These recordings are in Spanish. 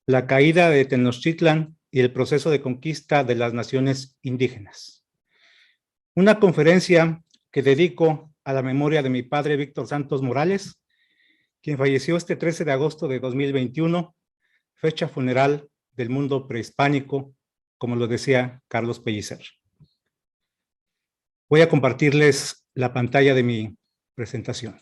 la caída de Tenochtitlan y el proceso de conquista de las naciones indígenas. Una conferencia que dedico a la memoria de mi padre Víctor Santos Morales, quien falleció este 13 de agosto de 2021, fecha funeral del mundo prehispánico, como lo decía Carlos Pellicer. Voy a compartirles la pantalla de mi presentación.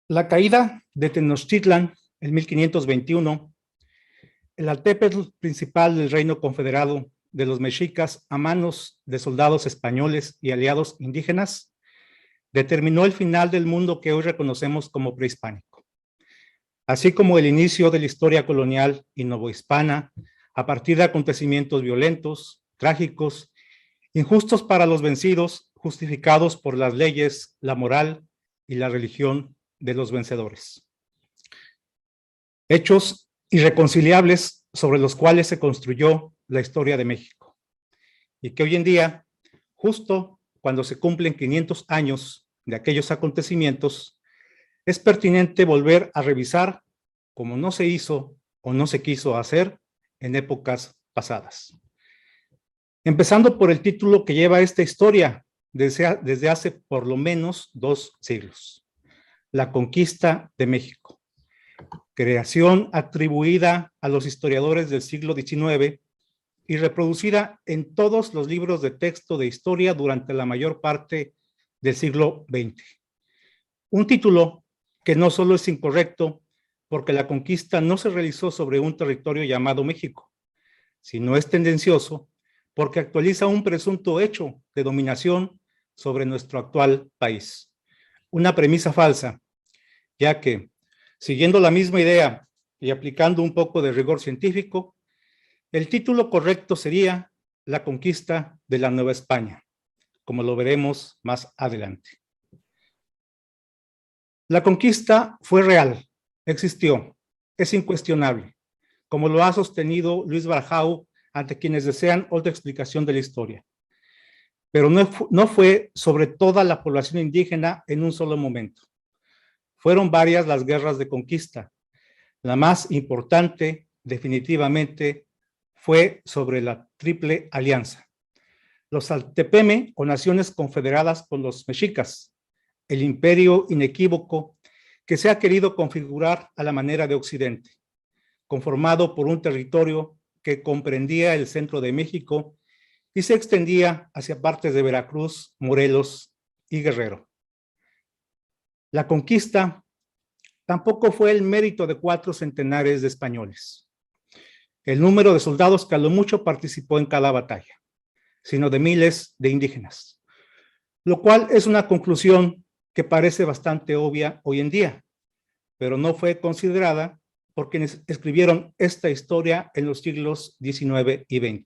La caída de Tenochtitlan en 1521, el altépetl principal del reino confederado de los mexicas a manos de soldados españoles y aliados indígenas, determinó el final del mundo que hoy reconocemos como prehispánico, así como el inicio de la historia colonial y novohispana a partir de acontecimientos violentos, trágicos, injustos para los vencidos, justificados por las leyes, la moral y la religión de los vencedores. Hechos irreconciliables sobre los cuales se construyó la historia de México y que hoy en día, justo cuando se cumplen 500 años de aquellos acontecimientos, es pertinente volver a revisar como no se hizo o no se quiso hacer en épocas pasadas. Empezando por el título que lleva esta historia desde hace por lo menos 2 siglos. La conquista de México, creación atribuida a los historiadores del siglo XIX y reproducida en todos los libros de texto de historia durante la mayor parte del siglo XX. Un título que no solo es incorrecto porque la conquista no se realizó sobre un territorio llamado México, sino es tendencioso porque actualiza un presunto hecho de dominación sobre nuestro actual país. Una premisa falsa, ya que, siguiendo la misma idea y aplicando un poco de rigor científico, el título correcto sería La conquista de la Nueva España, como lo veremos más adelante. La conquista fue real, existió, es incuestionable, como lo ha sostenido Luis Barjau ante quienes desean otra explicación de la historia. Pero no fue sobre toda la población indígena en un solo momento. Fueron varias las guerras de conquista. La más importante, definitivamente, fue sobre la Triple Alianza. Los Altepeme, o naciones confederadas con los mexicas, el imperio inequívoco que se ha querido configurar a la manera de Occidente, conformado por un territorio que comprendía el centro de México y se extendía hacia partes de Veracruz, Morelos y Guerrero. La conquista tampoco fue el mérito de 4 centenares de españoles, el número de soldados que a lo mucho participó en cada batalla, sino de miles de indígenas, lo cual es una conclusión que parece bastante obvia hoy en día, pero no fue considerada por quienes escribieron esta historia en los siglos XIX y XX.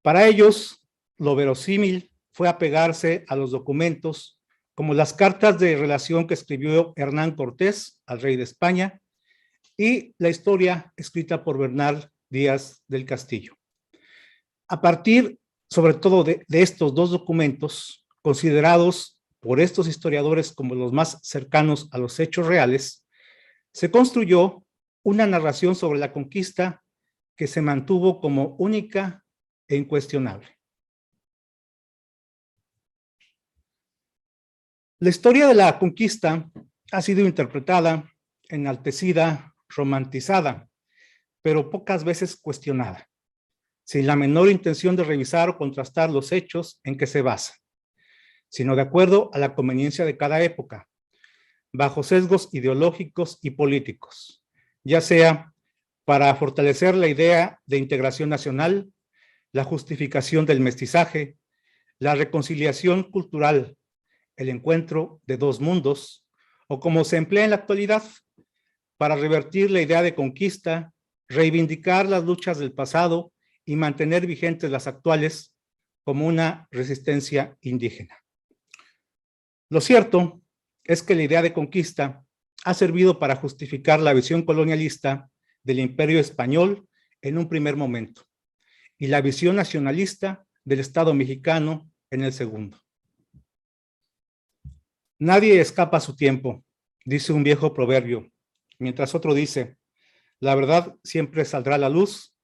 Para ellos, lo verosímil fue apegarse a los documentos como las cartas de relación que escribió Hernán Cortés al rey de España y la historia escrita por Bernal Díaz del Castillo. A partir, sobre todo, de estos 2 documentos, considerados por estos historiadores como los más cercanos a los hechos reales, se construyó una narración sobre la conquista que se mantuvo como única e incuestionable. La historia de la conquista ha sido interpretada, enaltecida, romantizada, pero pocas veces cuestionada, sin la menor intención de revisar o contrastar los hechos en que se basa, sino de acuerdo a la conveniencia de cada época, bajo sesgos ideológicos y políticos, ya sea para fortalecer la idea de integración nacional, la justificación del mestizaje, la reconciliación cultural, el encuentro de 2 mundos, o como se emplea en la actualidad, para revertir la idea de conquista, reivindicar las luchas del pasado y mantener vigentes las actuales como una resistencia indígena. Lo cierto es que la idea de conquista ha servido para justificar la visión colonialista del imperio español en un primer momento y la visión nacionalista del Estado mexicano en el segundo. Nadie escapa a su tiempo, dice un viejo proverbio, mientras otro dice, la verdad siempre saldrá a la luz.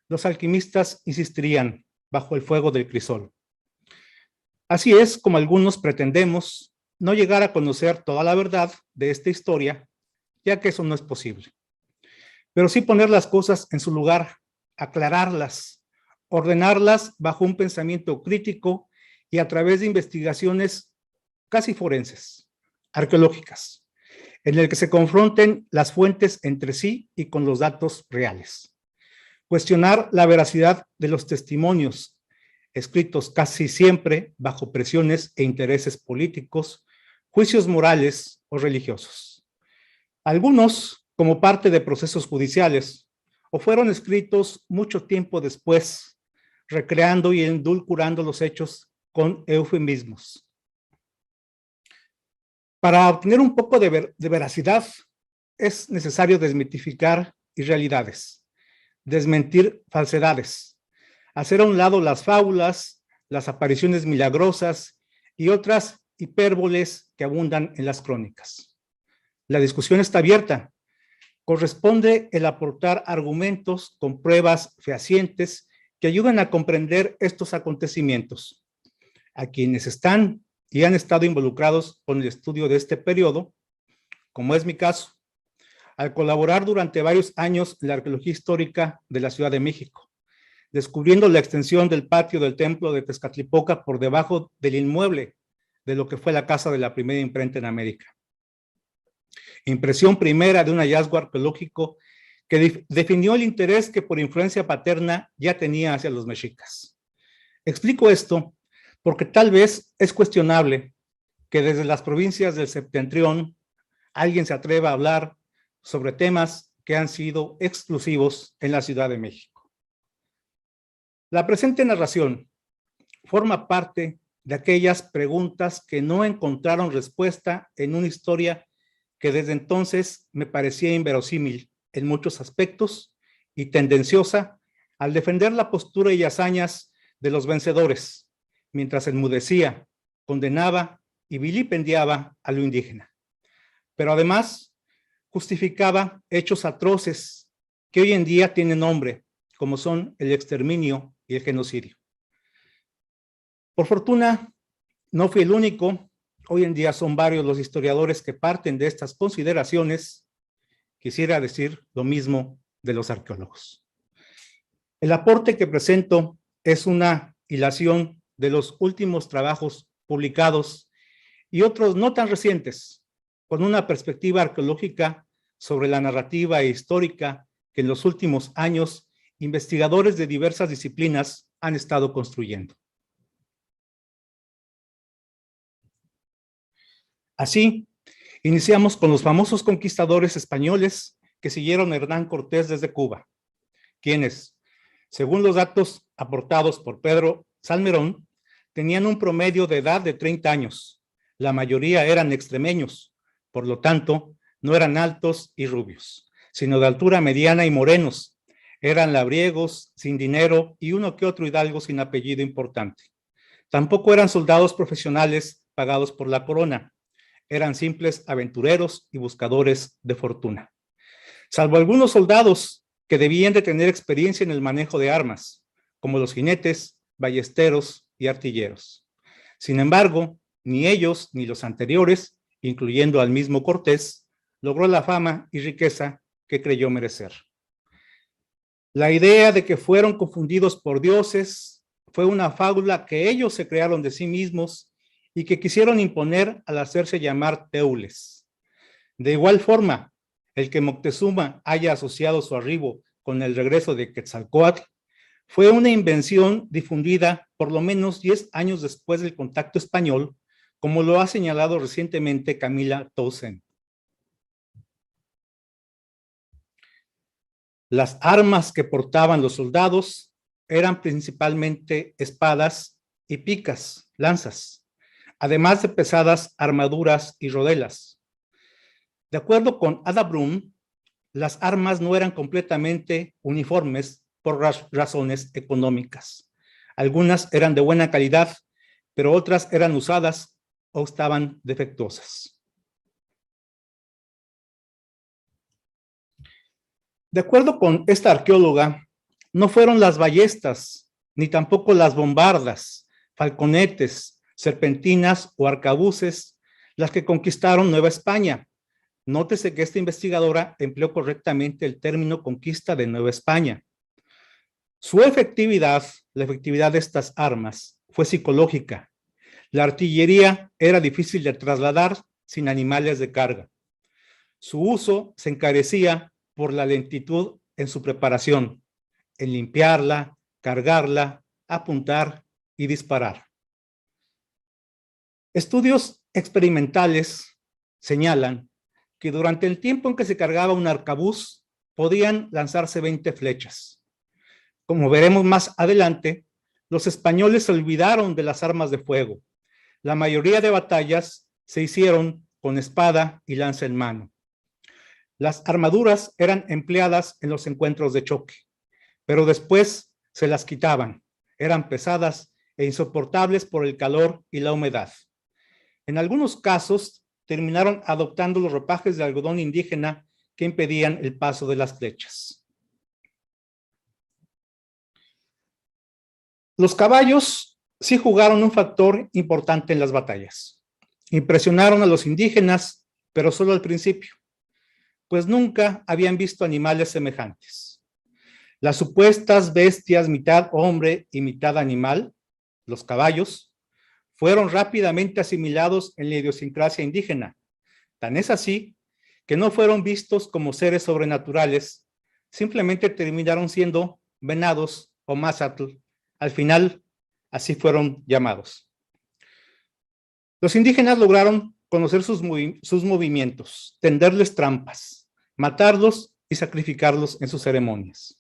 Los alquimistas insistirían bajo el fuego del crisol. Así es como algunos pretendemos no llegar a conocer toda la verdad de esta historia, ya que eso no es posible. Pero sí poner las cosas en su lugar, aclararlas, ordenarlas bajo un pensamiento crítico y a través de investigaciones casi forenses, arqueológicas, en el que se confronten las fuentes entre sí y con los datos reales. Cuestionar la veracidad de los testimonios, escritos casi siempre bajo presiones e intereses políticos, juicios morales o religiosos. Algunos como parte de procesos judiciales o fueron escritos mucho tiempo después, recreando y endulcorando los hechos con eufemismos. Para obtener un poco de veracidad es necesario desmitificar irrealidades, desmentir falsedades, hacer a un lado las fábulas, las apariciones milagrosas y otras hipérboles que abundan en las crónicas. La discusión está abierta. Corresponde el aportar argumentos con pruebas fehacientes que ayuden a comprender estos acontecimientos. A quienes están y han estado involucrados con el estudio de este periodo, como es mi caso, al colaborar durante varios años en la arqueología histórica de la Ciudad de México, descubriendo la extensión del patio del templo de Tezcatlipoca por debajo del inmueble de lo que fue la casa de la primera imprenta en América. Impresión primera de un hallazgo arqueológico que definió el interés que por influencia paterna ya tenía hacia los mexicas. Explico esto porque tal vez es cuestionable que desde las provincias del septentrión alguien se atreva a hablar sobre temas que han sido exclusivos en la Ciudad de México. La presente narración forma parte de aquellas preguntas que no encontraron respuesta en una historia que desde entonces me parecía inverosímil en muchos aspectos y tendenciosa al defender la postura y hazañas de los vencedores, mientras enmudecía, condenaba y vilipendiaba a lo indígena. Pero además justificaba hechos atroces que hoy en día tienen nombre, como son el exterminio y el genocidio. Por fortuna, no fui el único. Hoy en día son varios los historiadores que parten de estas consideraciones. Quisiera decir lo mismo de los arqueólogos. El aporte que presento es una hilación de los últimos trabajos publicados y otros no tan recientes, con una perspectiva arqueológica sobre la narrativa histórica que en los últimos años investigadores de diversas disciplinas han estado construyendo. Así, iniciamos con los famosos conquistadores españoles que siguieron a Hernán Cortés desde Cuba, quienes, según los datos aportados por Pedro Salmerón, tenían un promedio de edad de 30 años. La mayoría eran extremeños, por lo tanto, no eran altos y rubios, sino de altura mediana y morenos. Eran labriegos, sin dinero y uno que otro hidalgo sin apellido importante. Tampoco eran soldados profesionales pagados por la corona. Eran simples aventureros y buscadores de fortuna. Salvo algunos soldados que debían de tener experiencia en el manejo de armas, como los jinetes, ballesteros y artilleros. Sin embargo, ni ellos ni los anteriores, incluyendo al mismo Cortés, logró la fama y riqueza que creyó merecer. La idea de que fueron confundidos por dioses fue una fábula que ellos se crearon de sí mismos y que quisieron imponer al hacerse llamar teules. De igual forma, el que Moctezuma haya asociado su arribo con el regreso de Quetzalcóatl fue una invención difundida por lo menos 10 años después del contacto español, como lo ha señalado recientemente Camila Townsend. Las armas que portaban los soldados eran principalmente espadas y picas, lanzas, además de pesadas armaduras y rodelas. De acuerdo con Ada Brun, las armas no eran completamente uniformes por razones económicas. Algunas eran de buena calidad, pero otras eran usadas o estaban defectuosas. De acuerdo con esta arqueóloga, no fueron las ballestas, ni tampoco las bombardas, falconetes, serpentinas o arcabuces las que conquistaron Nueva España. Nótese que esta investigadora empleó correctamente el término conquista de Nueva España. Su efectividad, la efectividad de estas armas, fue psicológica. La artillería era difícil de trasladar sin animales de carga. Su uso se encarecía por la lentitud en su preparación, en limpiarla, cargarla, apuntar y disparar. Estudios experimentales señalan que durante el tiempo en que se cargaba un arcabuz, podían lanzarse 20 flechas. Como veremos más adelante, los españoles se olvidaron de las armas de fuego. La mayoría de batallas se hicieron con espada y lanza en mano. Las armaduras eran empleadas en los encuentros de choque, pero después se las quitaban. Eran pesadas e insoportables por el calor y la humedad. En algunos casos, terminaron adoptando los ropajes de algodón indígena que impedían el paso de las flechas. Los caballos sí jugaron un factor importante en las batallas. Impresionaron a los indígenas, pero solo al principio, pues nunca habían visto animales semejantes. Las supuestas bestias mitad hombre y mitad animal, los caballos, fueron rápidamente asimilados en la idiosincrasia indígena. Tan es así que no fueron vistos como seres sobrenaturales, simplemente terminaron siendo venados o mazatl. Al final, así fueron llamados. Los indígenas lograron conocer sus movimientos, tenderles trampas, matarlos y sacrificarlos en sus ceremonias.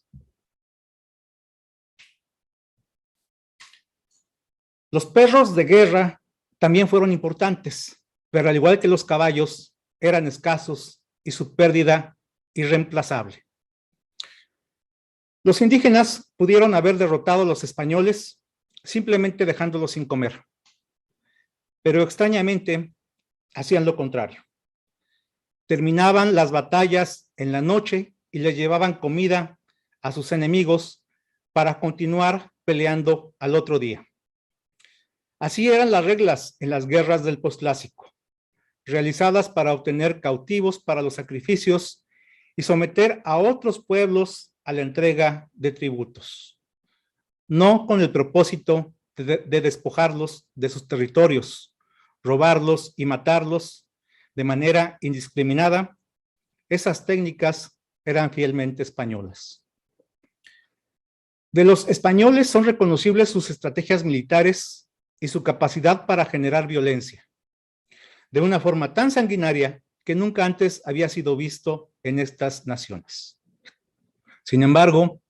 Los perros de guerra también fueron importantes, pero al igual que los caballos, eran escasos y su pérdida irreemplazable. Los indígenas pudieron haber derrotado a los españoles simplemente dejándolos sin comer, pero extrañamente hacían lo contrario. Terminaban las batallas en la noche y les llevaban comida a sus enemigos para continuar peleando al otro día. Así eran las reglas en las guerras del posclásico, realizadas para obtener cautivos para los sacrificios y someter a otros pueblos a la entrega de tributos, no con el propósito de despojarlos de sus territorios, robarlos y matarlos de manera indiscriminada. Esas técnicas eran fielmente españolas. De los españoles son reconocibles sus estrategias militares y su capacidad para generar violencia, de una forma tan sanguinaria que nunca antes había sido visto en estas naciones. Sin embargo,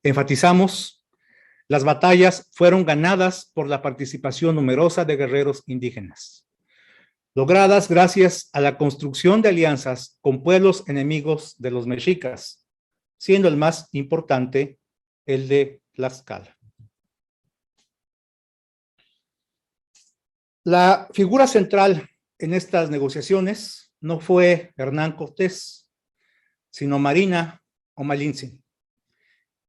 enfatizamos, las batallas fueron ganadas por la participación numerosa de guerreros indígenas, logradas gracias a la construcción de alianzas con pueblos enemigos de los mexicas, siendo el más importante el de Tlaxcala. La figura central en estas negociaciones no fue Hernán Cortés, sino Marina o Malinche,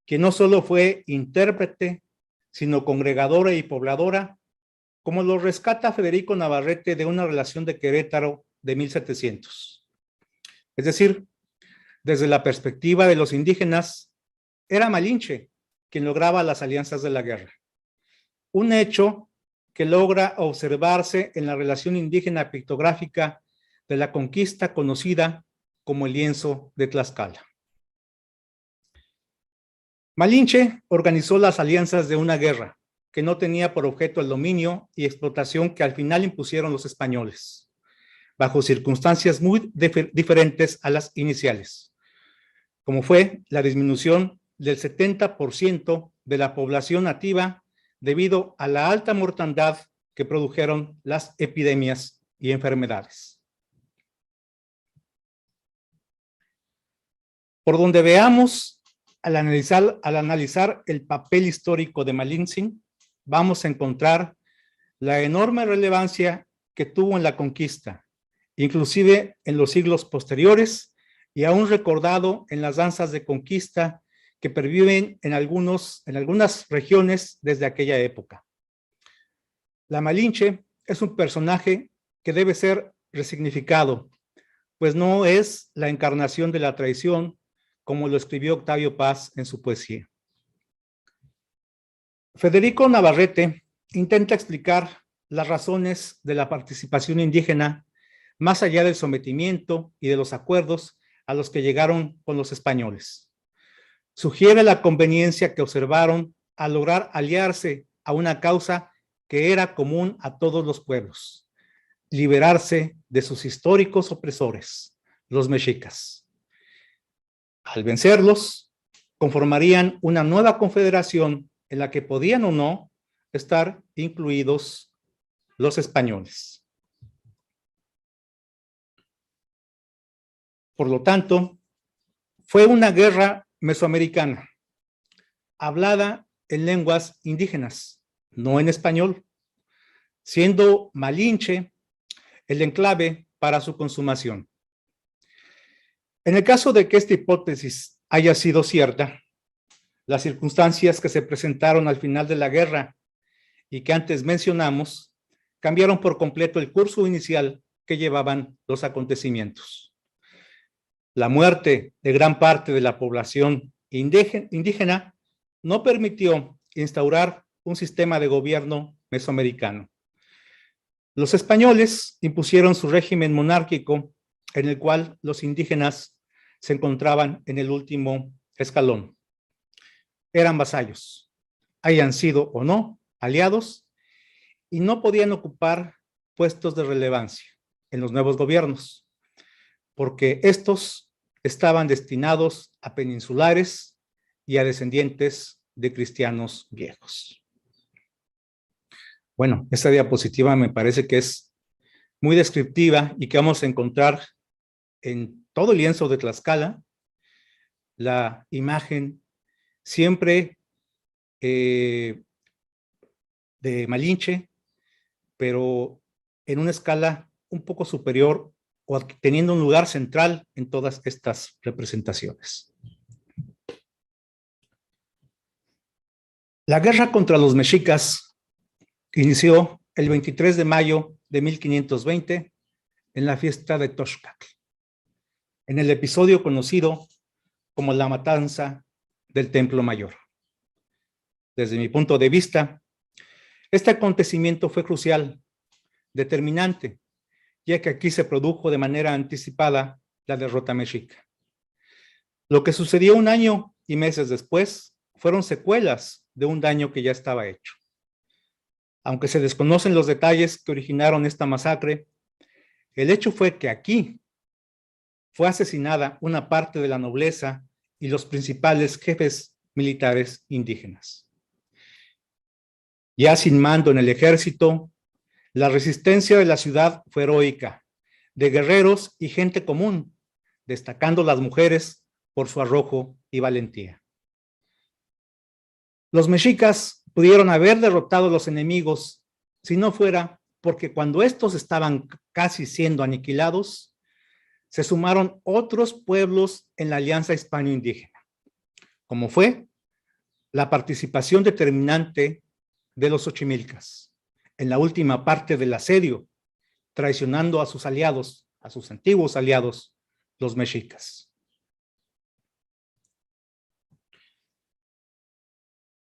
que no solo fue intérprete, sino congregadora y pobladora, como lo rescata Federico Navarrete de una relación de Querétaro de 1700. Es decir, desde la perspectiva de los indígenas, era Malinche quien lograba las alianzas de la guerra. Un hecho que logra observarse en la relación indígena pictográfica de la conquista conocida como el lienzo de Tlaxcala. Malinche organizó las alianzas de una guerra que no tenía por objeto el dominio y explotación que al final impusieron los españoles, bajo circunstancias muy diferentes a las iniciales, como fue la disminución del 70% de la población nativa debido a la alta mortandad que produjeron las epidemias y enfermedades. Por donde veamos, al analizar el papel histórico de Malinche, vamos a encontrar la enorme relevancia que tuvo en la conquista, inclusive en los siglos posteriores, y aún recordado en las danzas de conquista que perviven en algunas regiones desde aquella época. La Malinche es un personaje que debe ser resignificado, pues no es la encarnación de la traición, como lo escribió Octavio Paz en su poesía. Federico Navarrete intenta explicar las razones de la participación indígena más allá del sometimiento y de los acuerdos a los que llegaron con los españoles. Sugiere la conveniencia que observaron al lograr aliarse a una causa que era común a todos los pueblos: liberarse de sus históricos opresores, los mexicas. Al vencerlos, conformarían una nueva confederación en la que podían o no estar incluidos los españoles. Por lo tanto, fue una guerra mesoamericana, hablada en lenguas indígenas, no en español, siendo Malinche el enclave para su consumación. En el caso de que esta hipótesis haya sido cierta, las circunstancias que se presentaron al final de la guerra y que antes mencionamos cambiaron por completo el curso inicial que llevaban los acontecimientos. La muerte de gran parte de la población indígena no permitió instaurar un sistema de gobierno mesoamericano. Los españoles impusieron su régimen monárquico, en el cual los indígenas se encontraban en el último escalón. Eran vasallos, hayan sido o no aliados, y no podían ocupar puestos de relevancia en los nuevos gobiernos, porque estos estaban destinados a peninsulares y a descendientes de cristianos viejos. Bueno, esta diapositiva me parece que es muy descriptiva y que vamos a encontrar en todo el lienzo de Tlaxcala, la imagen siempre de Malinche, pero en una escala un poco superior o teniendo un lugar central en todas estas representaciones. La guerra contra los mexicas inició el 23 de mayo de 1520 en la fiesta de Toxcatl, en el episodio conocido como la matanza del Templo Mayor. Desde mi punto de vista, este acontecimiento fue crucial, determinante, ya que aquí se produjo de manera anticipada la derrota mexica. Lo que sucedió un año y meses después fueron secuelas de un daño que ya estaba hecho. Aunque se desconocen los detalles que originaron esta masacre, el hecho fue que aquí fue asesinada una parte de la nobleza y los principales jefes militares indígenas. Ya sin mando en el ejército, la resistencia de la ciudad fue heroica, de guerreros y gente común, destacando las mujeres por su arrojo y valentía. Los mexicas pudieron haber derrotado a los enemigos si no fuera porque cuando estos estaban casi siendo aniquilados, se sumaron otros pueblos en la alianza hispano-indígena, como fue la participación determinante de los Xochimilcas en la última parte del asedio, traicionando a sus aliados, a sus antiguos aliados, los mexicas.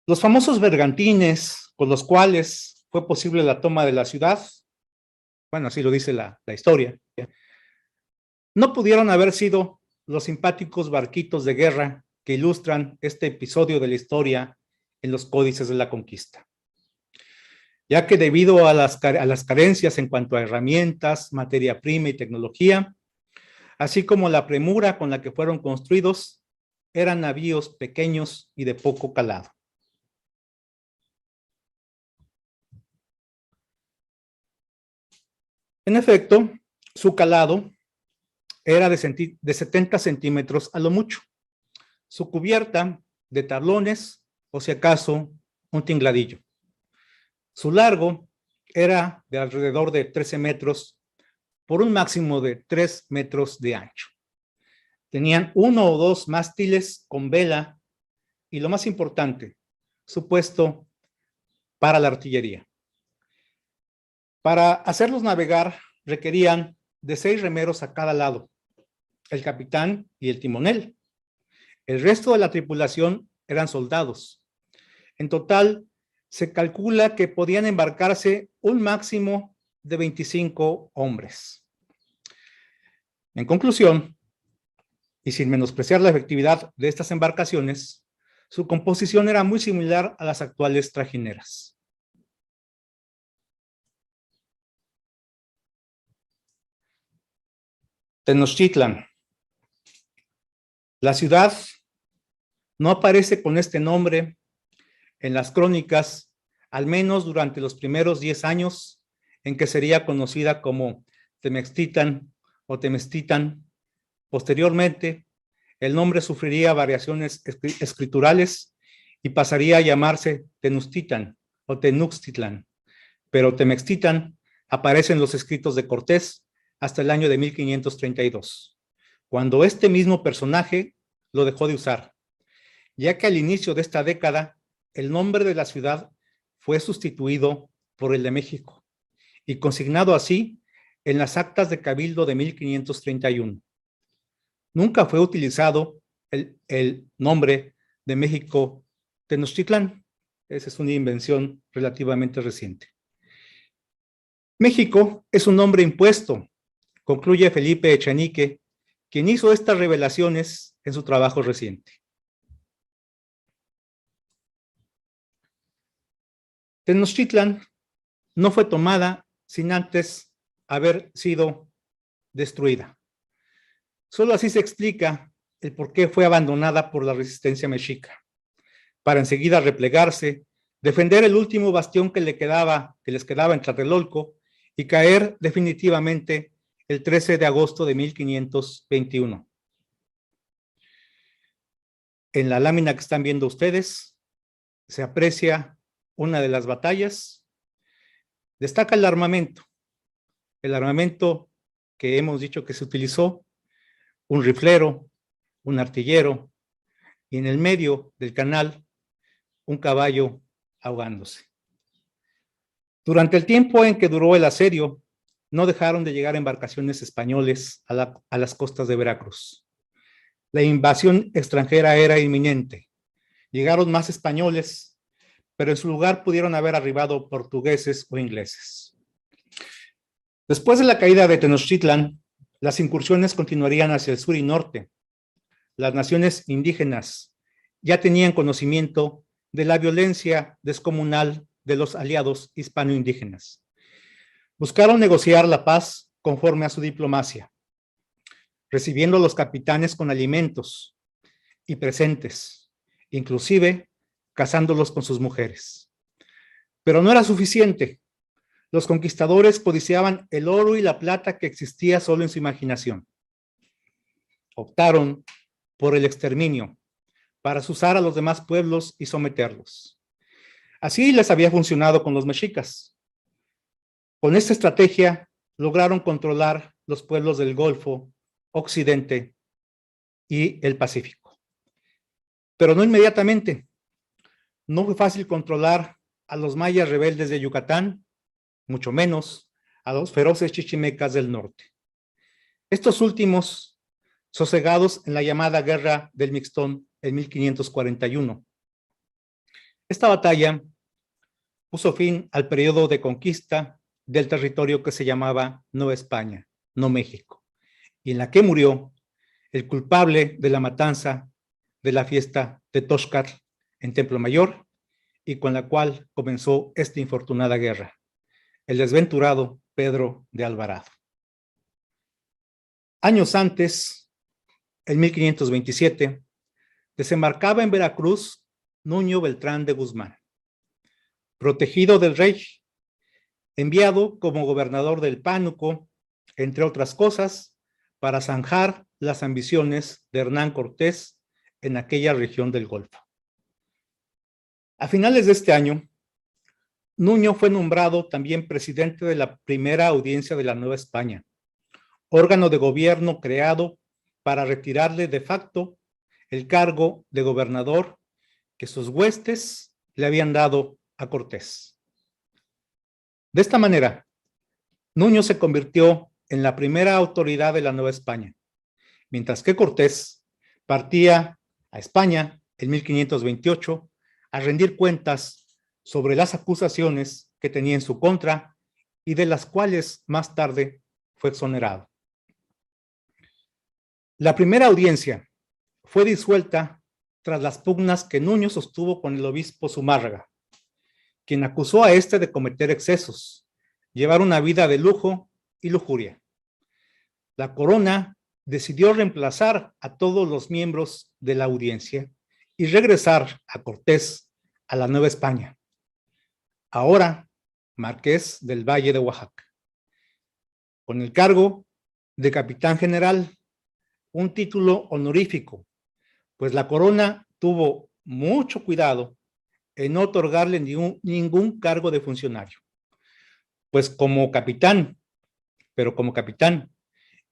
Los famosos bergantines con los cuales fue posible la toma de la ciudad, bueno, así lo dice la historia, no pudieron haber sido los simpáticos barquitos de guerra que ilustran este episodio de la historia en los códices de la conquista, ya que debido a las carencias en cuanto a herramientas, materia prima y tecnología, así como la premura con la que fueron construidos, eran navíos pequeños y de poco calado. En efecto, su calado era de 70 centímetros a lo mucho, su cubierta de tablones o si acaso un tingladillo. Su largo era de alrededor de 13 metros por un máximo de 3 metros de ancho. Tenían 1 o 2 mástiles con vela y lo más importante, su puesto para la artillería. Para hacerlos navegar requerían de 6 remeros a cada lado, el capitán y el timonel. El resto de la tripulación eran soldados. En total, se calcula que podían embarcarse un máximo de 25 hombres. En conclusión, y sin menospreciar la efectividad de estas embarcaciones, su composición era muy similar a las actuales trajineras. Tenochtitlan. La ciudad no aparece con este nombre en las crónicas, al menos durante los primeros 10 años en que sería conocida como Temextitan o Temestitan. Posteriormente, el nombre sufriría variaciones escriturales y pasaría a llamarse Tenochtitlan o Tenochtitlan, pero Temextitan aparece en los escritos de Cortés hasta el año de 1532, cuando este mismo personaje lo dejó de usar, ya que al inicio de esta década el nombre de la ciudad fue sustituido por el de México y consignado así en las actas de Cabildo de 1531. Nunca fue utilizado el nombre de México Tenochtitlán. Esa es una invención relativamente reciente. México es un nombre impuesto, concluye Felipe Echenique, quien hizo estas revelaciones en su trabajo reciente. Tenochtitlan no fue tomada sin antes haber sido destruida. Solo así se explica el por qué fue abandonada por la resistencia mexica, para enseguida replegarse, defender el último bastión que les quedaba en Tlatelolco y caer definitivamente el 13 de agosto de 1521. En la lámina que están viendo ustedes se aprecia una de las batallas. Destaca el armamento que hemos dicho que se utilizó, un riflero, un artillero, y en el medio del canal, un caballo ahogándose. Durante el tiempo en que duró el asedio, no dejaron de llegar embarcaciones españoles a las costas de Veracruz. La invasión extranjera era inminente. Llegaron más españoles, pero en su lugar pudieron haber arribado portugueses o ingleses. Después de la caída de Tenochtitlan, las incursiones continuarían hacia el sur y norte. Las naciones indígenas ya tenían conocimiento de la violencia descomunal de los aliados hispano-indígenas. Buscaron negociar la paz conforme a su diplomacia, recibiendo a los capitanes con alimentos y presentes, inclusive casándolos con sus mujeres. Pero no era suficiente. Los conquistadores codiciaban el oro y la plata que existía solo en su imaginación. Optaron por el exterminio para azuzar a los demás pueblos y someterlos. Así les había funcionado con los mexicas. Con esta estrategia lograron controlar los pueblos del Golfo, Occidente y el Pacífico. Pero no inmediatamente. No fue fácil controlar a los mayas rebeldes de Yucatán, mucho menos a los feroces chichimecas del norte. Estos últimos, sosegados en la llamada Guerra del Mixtón en 1541. Esta batalla puso fin al periodo de conquista del territorio que se llamaba Nueva España, no México, y en la que murió el culpable de la matanza de la fiesta de Toxcatl en Templo Mayor y con la cual comenzó esta infortunada guerra, el desventurado Pedro de Alvarado. Años antes, en 1527, desembarcaba en Veracruz Nuño Beltrán de Guzmán, protegido del rey, enviado como gobernador del Pánuco, entre otras cosas, para zanjar las ambiciones de Hernán Cortés en aquella región del Golfo. A finales de este año, Nuño fue nombrado también presidente de la primera audiencia de la Nueva España, órgano de gobierno creado para retirarle de facto el cargo de gobernador que sus huestes le habían dado a Cortés. De esta manera, Nuño se convirtió en la primera autoridad de la Nueva España, mientras que Cortés partía a España en 1528 a rendir cuentas sobre las acusaciones que tenía en su contra y de las cuales más tarde fue exonerado. La primera audiencia fue disuelta tras las pugnas que Nuño sostuvo con el obispo Zumárraga, quien acusó a este de cometer excesos, llevar una vida de lujo y lujuria. La corona decidió reemplazar a todos los miembros de la audiencia y regresar a Cortés a la Nueva España, ahora Marqués del Valle de Oaxaca, con el cargo de capitán general, un título honorífico, pues la corona tuvo mucho cuidado en no otorgarle ningún cargo de funcionario, pues como capitán,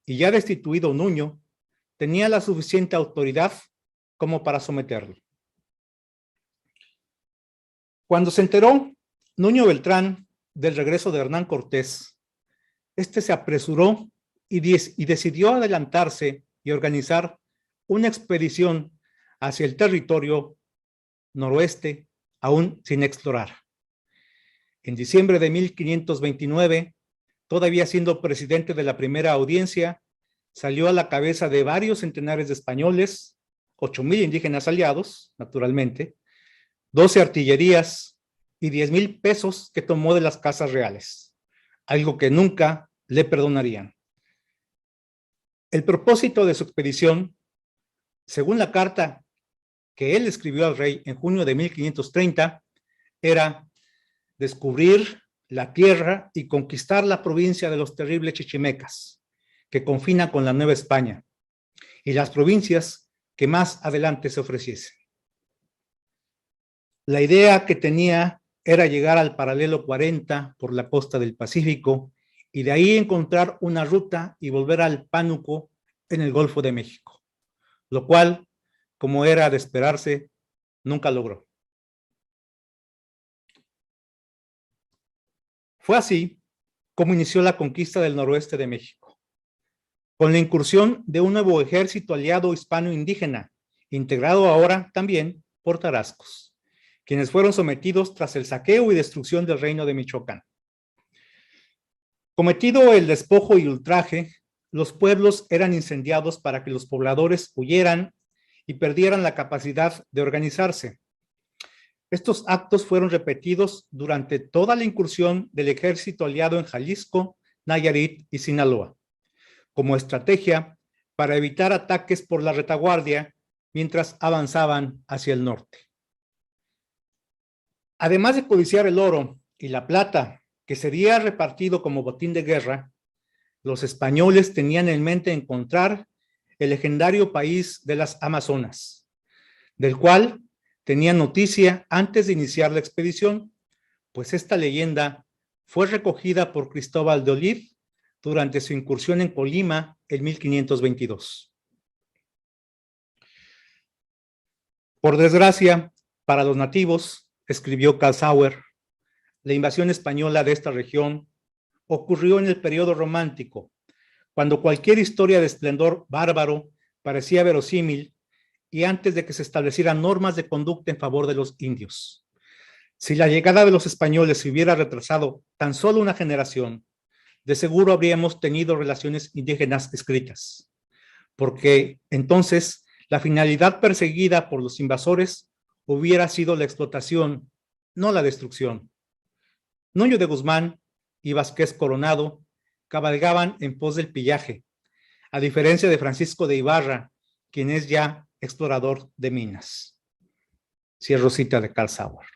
y ya destituido Nuño, tenía la suficiente autoridad como para someterlo. Cuando se enteró Nuño Beltrán del regreso de Hernán Cortés, este se apresuró y decidió adelantarse y organizar una expedición hacia el territorio noroeste aún sin explorar. En diciembre de 1529, todavía siendo presidente de la primera audiencia, salió a la cabeza de varios centenares de españoles, 8,000 indígenas aliados, naturalmente, 12 artillerías y 10,000 pesos que tomó de las casas reales, algo que nunca le perdonarían. El propósito de su expedición, según la carta que él escribió al rey en junio de 1530, era descubrir la tierra y conquistar la provincia de los terribles chichimecas, que confina con la Nueva España, y las provincias que más adelante se ofreciesen. La idea que tenía era llegar al paralelo 40 por la costa del Pacífico y de ahí encontrar una ruta y volver al Pánuco en el Golfo de México, lo cual, como era de esperarse, nunca logró. Fue así como inició la conquista del noroeste de México, con la incursión de un nuevo ejército aliado hispano-indígena, integrado ahora también por tarascos, quienes fueron sometidos tras el saqueo y destrucción del reino de Michoacán. Cometido el despojo y ultraje, los pueblos eran incendiados para que los pobladores huyeran y perdieran la capacidad de organizarse. Estos actos fueron repetidos durante toda la incursión del ejército aliado en Jalisco, Nayarit y Sinaloa, como estrategia para evitar ataques por la retaguardia mientras avanzaban hacia el norte. Además de codiciar el oro y la plata que sería repartido como botín de guerra, los españoles tenían en mente encontrar el legendario país de las Amazonas, del cual tenían noticia antes de iniciar la expedición, pues esta leyenda fue recogida por Cristóbal de Olid durante su incursión en Colima en 1522. Por desgracia, para los nativos, escribió Karl Sauer, la invasión española de esta región ocurrió en el periodo romántico, cuando cualquier historia de esplendor bárbaro parecía verosímil y antes de que se establecieran normas de conducta en favor de los indios. Si la llegada de los españoles se hubiera retrasado tan solo una generación, de seguro habríamos tenido relaciones indígenas escritas, porque entonces la finalidad perseguida por los invasores hubiera sido la explotación, no la destrucción. Nuño de Guzmán y Vázquez Coronado cabalgaban en pos del pillaje, a diferencia de Francisco de Ibarra, quien es ya explorador de minas. Cierro cita de Karl Sauer.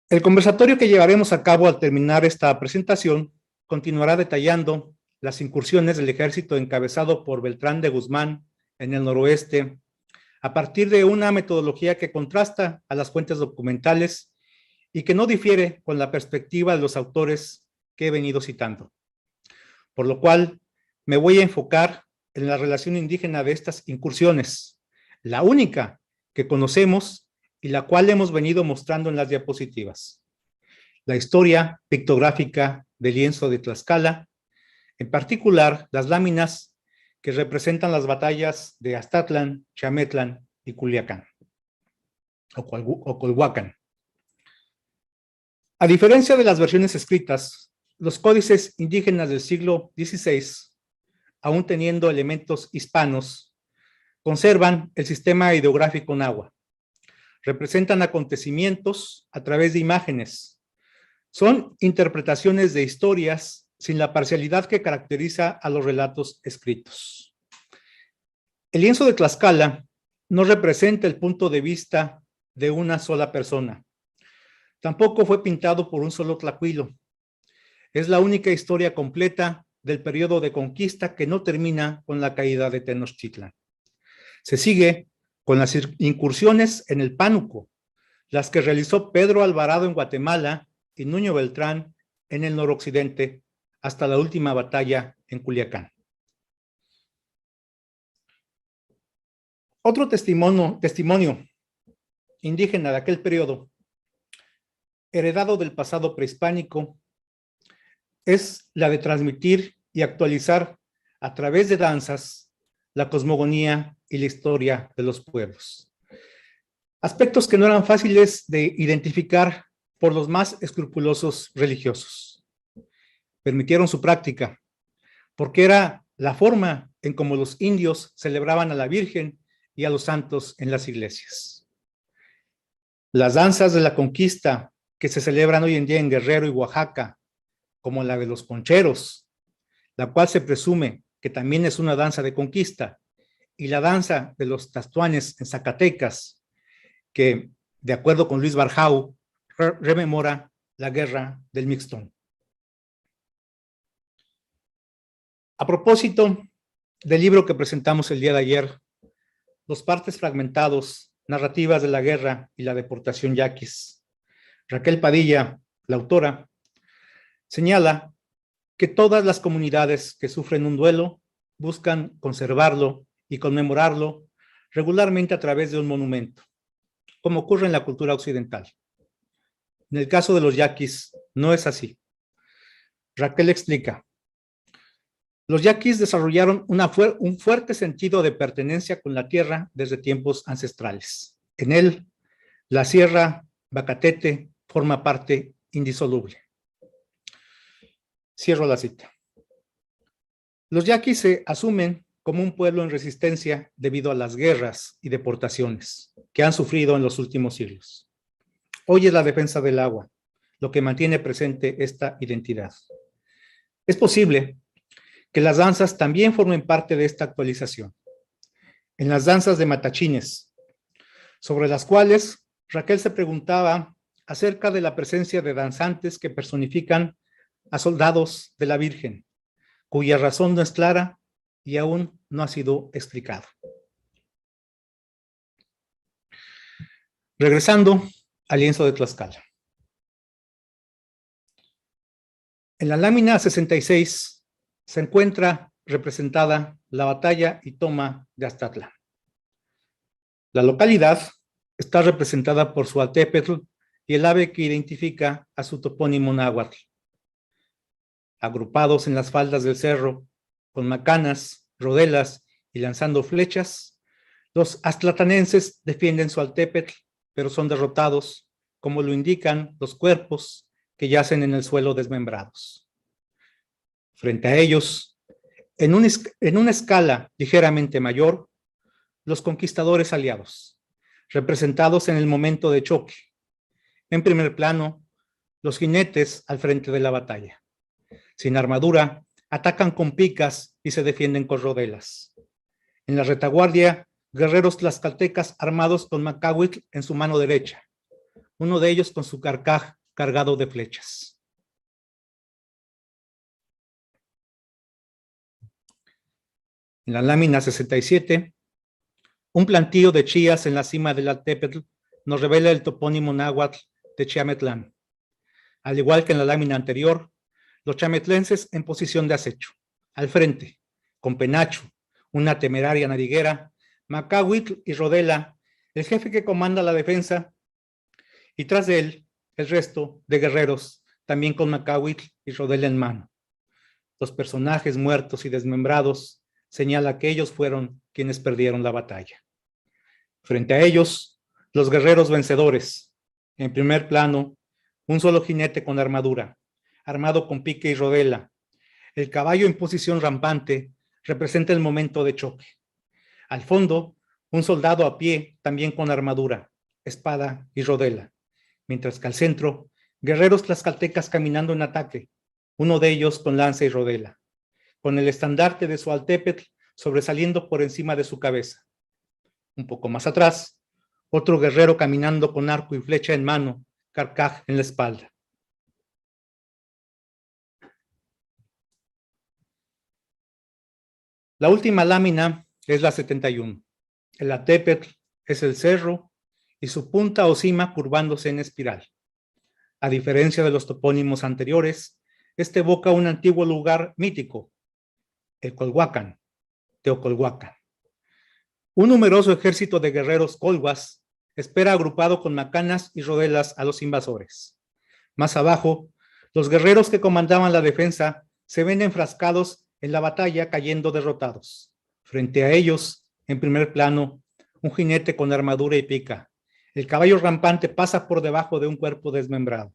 El conversatorio que llevaremos a cabo al terminar esta presentación continuará detallando las incursiones del ejército encabezado por Beltrán de Guzmán en el noroeste, a partir de una metodología que contrasta a las fuentes documentales y que no difiere con la perspectiva de los autores que he venido citando. Por lo cual, me voy a enfocar en la relación indígena de estas incursiones, la única que conocemos y la cual hemos venido mostrando en las diapositivas. La historia pictográfica del lienzo de Tlaxcala, en particular las láminas que representan las batallas de Aztatlán, Chametlán y Culiacán, o Colhuacán. A diferencia de las versiones escritas, los códices indígenas del siglo XVI, aún teniendo elementos hispanos, conservan el sistema ideográfico náhuatl. Representan acontecimientos a través de imágenes. Son interpretaciones de historias sin la parcialidad que caracteriza a los relatos escritos. El lienzo de Tlaxcala no representa el punto de vista de una sola persona. Tampoco fue pintado por un solo tlacuilo. Es la única historia completa del periodo de conquista que no termina con la caída de Tenochtitlan. Se sigue con las incursiones en el Pánuco, las que realizó Pedro Alvarado en Guatemala y Nuño Beltrán en el noroccidente, hasta la última batalla en Culiacán. Otro testimonio indígena de aquel periodo, heredado del pasado prehispánico, es la de transmitir y actualizar a través de danzas la cosmogonía y la historia de los pueblos. Aspectos que no eran fáciles de identificar por los más escrupulosos religiosos. Permitieron su práctica, porque era la forma en cómo los indios celebraban a la Virgen y a los santos en las iglesias. Las danzas de la conquista que se celebran hoy en día en Guerrero y Oaxaca, como la de los concheros, la cual se presume que también es una danza de conquista, y la danza de los tastuanes en Zacatecas, que, de acuerdo con Luis Barjau, rememora la guerra del Mixtón. A propósito del libro que presentamos el día de ayer, Los partes fragmentados, narrativas de la guerra y la deportación yaquis, Raquel Padilla, la autora, señala que todas las comunidades que sufren un duelo buscan conservarlo y conmemorarlo regularmente a través de un monumento, como ocurre en la cultura occidental. En el caso de los yaquis, no es así. Raquel explica: los yaquis desarrollaron un fuerte sentido de pertenencia con la tierra desde tiempos ancestrales. En él, la sierra Bacatete forma parte indisoluble. Cierro la cita. Los yaquis se asumen como un pueblo en resistencia debido a las guerras y deportaciones que han sufrido en los últimos siglos. Hoy es la defensa del agua lo que mantiene presente esta identidad. Es posible que las danzas también formen parte de esta actualización. En las danzas de matachines, sobre las cuales Raquel se preguntaba acerca de la presencia de danzantes que personifican a soldados de la Virgen, cuya razón no es clara y aún no ha sido explicada. Regresando al lienzo de Tlaxcala. En la lámina 66 se encuentra representada la batalla y toma de Aztatlán. La localidad está representada por su altépetl y el ave que identifica a su topónimo náhuatl. Agrupados en las faldas del cerro, con macanas, rodelas y lanzando flechas, los aztlatanenses defienden su altépetl, pero son derrotados, como lo indican los cuerpos que yacen en el suelo desmembrados. Frente a ellos, en una escala ligeramente mayor, los conquistadores aliados, representados en el momento de choque. En primer plano, los jinetes al frente de la batalla. Sin armadura, atacan con picas y se defienden con rodelas. En la retaguardia, guerreros tlaxcaltecas armados con macahuitl en su mano derecha, uno de ellos con su carcaj cargado de flechas. En la lámina 67 Un plantío de chías en la cima del Altepetl nos revela el topónimo náhuatl de Chiametlán. Al igual que en la lámina anterior, los chametlenses en posición de acecho. Al frente, con Penacho, una temeraria nariguera, Macahuitl y Rodela, el jefe que comanda la defensa, y tras de él, el resto de guerreros, también con Macahuitl y Rodela en mano. Los personajes muertos y desmembrados señala que ellos fueron quienes perdieron la batalla. Frente a ellos, los guerreros vencedores. En primer plano, un solo jinete con armadura, armado con pique y rodela. El caballo en posición rampante representa el momento de choque. Al fondo, un soldado a pie, también con armadura, espada y rodela. Mientras que al centro, guerreros tlaxcaltecas caminando en ataque, uno de ellos con lanza y rodela, con el estandarte de su Altepetl sobresaliendo por encima de su cabeza. Un poco más atrás, otro guerrero caminando con arco y flecha en mano, carcaj en la espalda. La última lámina es la 71. El Altepetl es el cerro y su punta o cima curvándose en espiral. A diferencia de los topónimos anteriores, este evoca un antiguo lugar mítico, el Colhuacan, Teocolhuacan. Un numeroso ejército de guerreros colhuas espera agrupado con macanas y rodelas a los invasores. Más abajo, los guerreros que comandaban la defensa se ven enfrascados en la batalla cayendo derrotados. Frente a ellos, en primer plano, un jinete con armadura y pica. El caballo rampante pasa por debajo de un cuerpo desmembrado.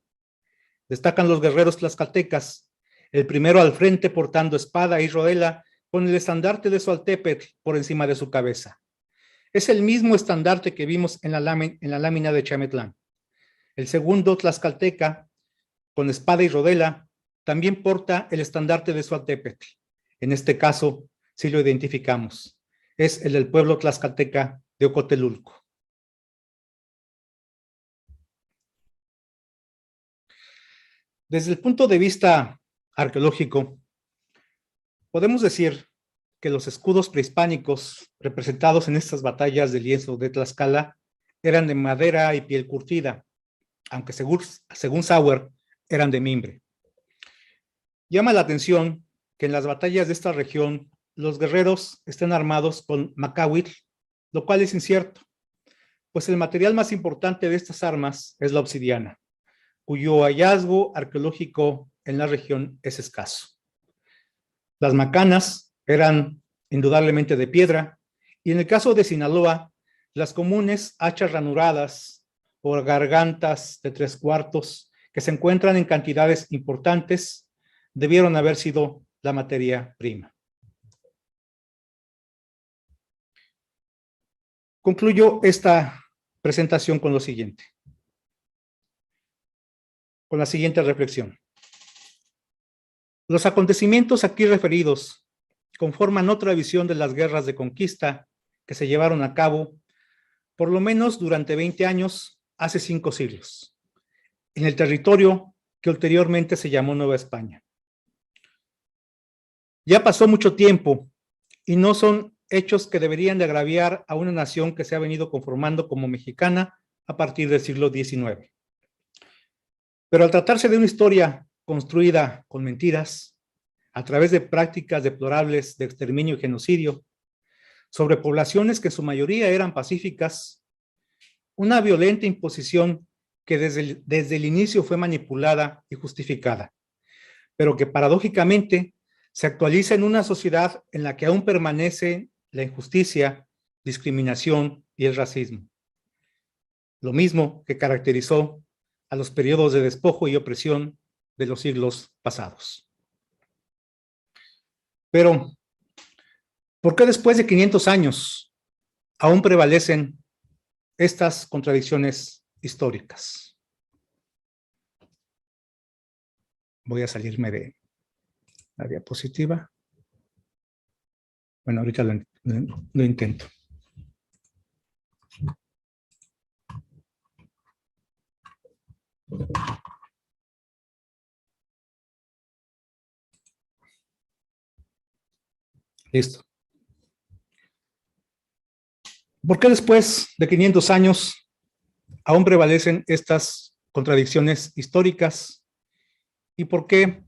Destacan los guerreros tlaxcaltecas, el primero al frente portando espada y rodela con el estandarte de su Altepetl por encima de su cabeza. Es el mismo estandarte que vimos en la lámina de Chiametlán. El segundo tlaxcalteca, con espada y rodela, también porta el estandarte de su Altepetl. En este caso, sí lo identificamos. Es el del pueblo tlaxcalteca de Ocotelulco. Desde el punto de vista arqueológico, podemos decir que los escudos prehispánicos representados en estas batallas de lienzo de Tlaxcala eran de madera y piel curtida, aunque según Sauer eran de mimbre. Llama la atención que en las batallas de esta región los guerreros estén armados con macahuitl, lo cual es incierto, pues el material más importante de estas armas es la obsidiana, cuyo hallazgo arqueológico en la región es escaso. Las macanas eran indudablemente de piedra, y en el caso de Sinaloa, las comunes hachas ranuradas o gargantas de 3/4 que se encuentran en cantidades importantes debieron haber sido la materia prima. Concluyo esta presentación con lo siguiente, con la siguiente reflexión. Los acontecimientos aquí referidos conforman otra visión de las guerras de conquista que se llevaron a cabo por lo menos durante 20 años, hace 5 siglos, en el territorio que ulteriormente se llamó Nueva España. Ya pasó mucho tiempo y no son hechos que deberían de agraviar a una nación que se ha venido conformando como mexicana a partir del siglo XIX. Pero al tratarse de una historia construida con mentiras, a través de prácticas deplorables de exterminio y genocidio, sobre poblaciones que en su mayoría eran pacíficas, una violenta imposición que desde el inicio fue manipulada y justificada, pero que paradójicamente se actualiza en una sociedad en la que aún permanece la injusticia, discriminación y el racismo. Lo mismo que caracterizó a los periodos de despojo y opresión de los siglos pasados. Pero, ¿por qué después de 500 años aún prevalecen estas contradicciones históricas? Voy a salirme de la diapositiva. Bueno, ahorita lo intento. Listo. ¿Por qué después de 500 años aún prevalecen estas contradicciones históricas? ¿Y por qué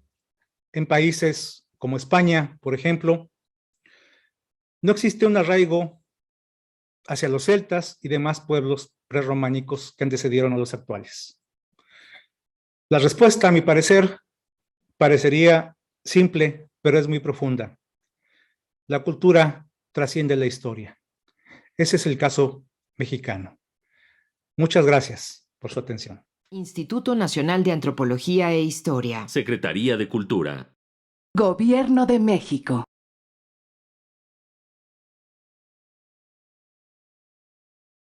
en países como España, por ejemplo, no existe un arraigo hacia los celtas y demás pueblos prerrománicos que antecedieron a los actuales? La respuesta, a mi parecer, parecería simple, pero es muy profunda. La cultura trasciende la historia. Ese es el caso mexicano. Muchas gracias por su atención. Instituto Nacional de Antropología e Historia. Secretaría de Cultura. Gobierno de México.